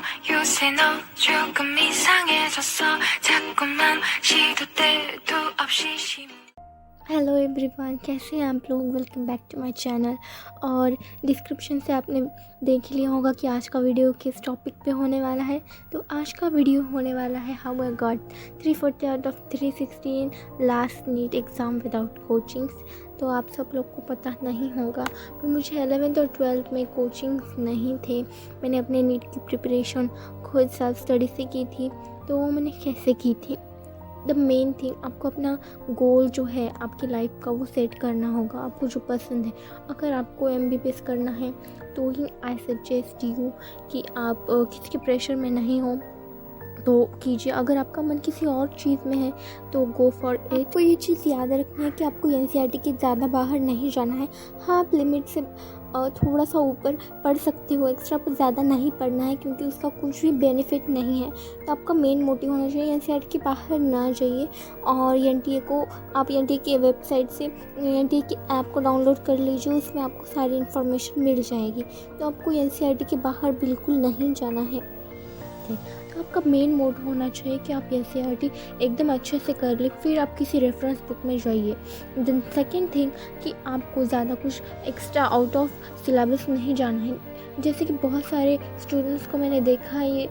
요새 너 조금 이상해졌어 자꾸만 시도 때도 없이 hello everyone, कैसे हैं आप लोग। Welcome back to my channel. और डिस्क्रिप्शन से आपने देख लिया होगा कि आज का वीडियो किस टॉपिक पे होने वाला है। तो आज का वीडियो होने वाला है how I got 340 out of 316 last NEET exam without coachings. तो आप सब लोग को पता नहीं होगा पर मुझे 11th और 12th में कोचिंग्स नहीं थे। मैंने अपने नीट की प्रिपरेशन खुद सेल्फ स्टडी से की थी। तो वो मैंने कैसे की थी, द मेन थिंग, आपको अपना गोल जो है आपकी लाइफ का वो सेट करना होगा, आपको जो पसंद है। अगर आपको MBBS करना है तो ही आई सजेस्ट यू कि आप किसी के प्रेशर में नहीं हो तो कीजिए। अगर आपका मन किसी और चीज़ में है तो गो फॉर इट। तो ये चीज़ याद रखना है कि आपको NCERT के ज़्यादा बाहर नहीं जाना है। हाँ, आप लिमिट से थोड़ा सा ऊपर पढ़ सकते हो, एक्स्ट्रा पर ज़्यादा नहीं पढ़ना है क्योंकि उसका कुछ भी बेनिफिट नहीं है। तो आपका मेन मोटिव होना चाहिए NCERT के बाहर ना जाइए। और NTA को आप NTA की वेबसाइट से NTA की ऐप को डाउनलोड कर लीजिए, उसमें आपको सारी इन्फॉर्मेशन मिल जाएगी। तो आपको NCERT के बाहर बिल्कुल नहीं जाना है। तो आपका मेन मोड होना चाहिए कि आप NCERT एकदम अच्छे से कर ले, फिर आप किसी रेफरेंस बुक में जाइए। देन सेकेंड थिंग कि आपको ज़्यादा कुछ एक्स्ट्रा आउट ऑफ सिलेबस नहीं जाना है। जैसे कि बहुत सारे स्टूडेंट्स को मैंने देखा है, ये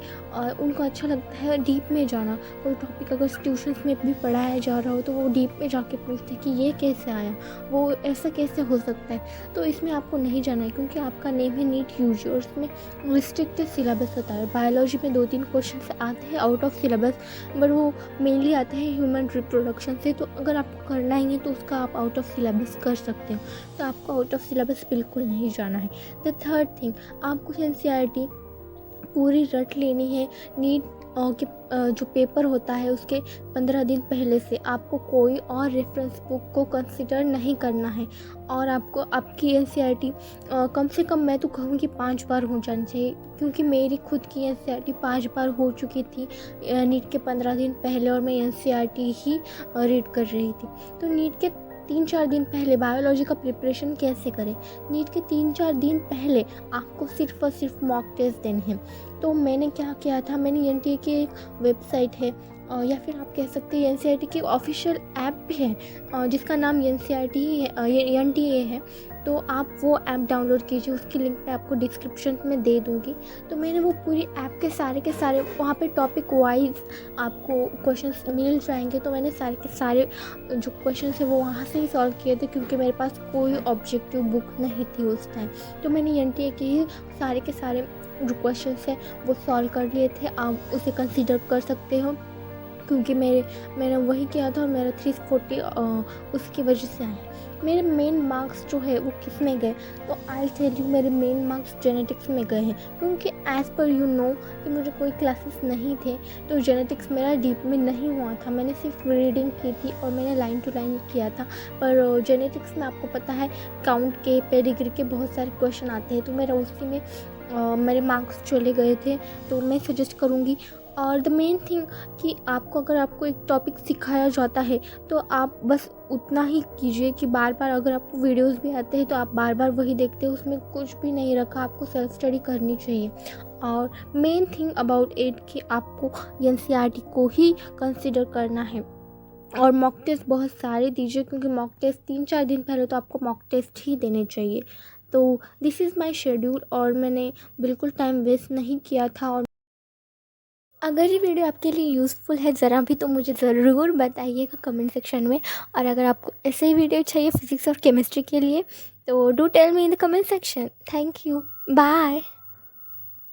उनको अच्छा लगता है डीप में जाना। कोई टॉपिक अगर ट्यूशन्स में भी पढ़ाया जा रहा हो तो वो डीप में जाके पूछते हैं कि ये कैसे आया, वो ऐसा कैसे हो सकता है। तो इसमें आपको नहीं जाना है क्योंकि आपका नेम है नीट यूजी और उसमें रिस्ट्रिक्टेड सिलेबस होता है। बायोलॉजी में 2-3 क्वेश्चन आते हैं आउट ऑफ सिलेबस, बट वो मेनली आते हैं ह्यूमन रिप्रोडक्शन से। तो अगर आपको करना ही है तो उसका आप आउट ऑफ सिलेबस कर सकते हो। तो आपको आउट ऑफ सिलेबस बिल्कुल नहीं जाना है। द थर्ड थिंग, आपको NCERT पूरी रट लेनी है। नीट के जो पेपर होता है उसके 15 दिन पहले से आपको कोई और रेफरेंस बुक को कंसिडर नहीं करना है। और आपको आपकी NCERT कम से कम मैं तो कहूँगी 5 बार हो जानी चाहिए, क्योंकि मेरी खुद की NCERT 5 बार हो चुकी थी नीट के 15 दिन पहले, और मैं NCERT ही रीड कर रही थी। तो नीट के 3-4 दिन पहले बायोलॉजी का प्रिपरेशन कैसे करें। नीट के 3-4 दिन पहले आपको सिर्फ और सिर्फ मॉक टेस्ट देने हैं। तो मैंने क्या किया था, मैंने NTA की एक वेबसाइट है या फिर आप कह सकते हैं NCERT की ऑफिशियल ऐप भी है जिसका नाम NCERT ही है, NTA है। तो आप वो ऐप डाउनलोड कीजिए, उसकी लिंक मैं आपको डिस्क्रिप्शन में दे दूँगी। तो मैंने वो पूरी ऐप के सारे वहाँ पे टॉपिक वाइज आपको क्वेश्चंस मिल जाएंगे। तो मैंने सारे के सारे जो क्वेश्चंस है वो वहाँ से ही सॉल्व किए थे, क्योंकि मेरे पास कोई ऑब्जेक्टिव बुक नहीं थी उस टाइम। तो मैंने NTA के ही सारे के सारे जो क्वेश्चंस है वो सॉल्व कर लिए थे। आप उसे कंसीडर कर सकते हो, क्योंकि मैंने वही किया था और मेरा 340 उसकी वजह से आया। मेरे मेन मार्क्स जो है वो किस में गए, तो आई टेल यू, मेरे मेन मार्क्स जेनेटिक्स में गए हैं। क्योंकि एज़ पर यू नो कि मुझे कोई क्लासेस नहीं थे, तो जेनेटिक्स मेरा डीप में नहीं हुआ था। मैंने सिर्फ रीडिंग की थी और मैंने लाइन टू लाइन किया था। पर जेनेटिक्स में आपको पता है काउंट के, पेडिग्री के बहुत सारे क्वेश्चन आते हैं, तो मेरा उसी में मेरे मार्क्स चले गए थे। तो मैं सजेस्ट करूँगी। और द मेन थिंग कि अगर आपको एक टॉपिक सिखाया जाता है तो आप बस उतना ही कीजिए कि बार बार, अगर आपको वीडियोस भी आते हैं तो आप बार बार वही देखते हो, उसमें कुछ भी नहीं रखा। आपको सेल्फ स्टडी करनी चाहिए। और मेन थिंग अबाउट इट कि आपको NCERT को ही कंसिडर करना है। और मॉक टेस्ट बहुत सारे दीजिए, क्योंकि मॉक टेस्ट 3-4 दिन पहले तो आपको मॉक टेस्ट ही देने चाहिए। तो दिस इज़ माई शेड्यूल और मैंने बिल्कुल टाइम वेस्ट नहीं किया था। और अगर ये वीडियो आपके लिए यूज़फुल है ज़रा भी तो मुझे ज़रूर बताइएगा कमेंट सेक्शन में। और अगर आपको ऐसे ही वीडियो चाहिए फिज़िक्स और केमिस्ट्री के लिए तो do tell me in the comment section. Thank you, bye.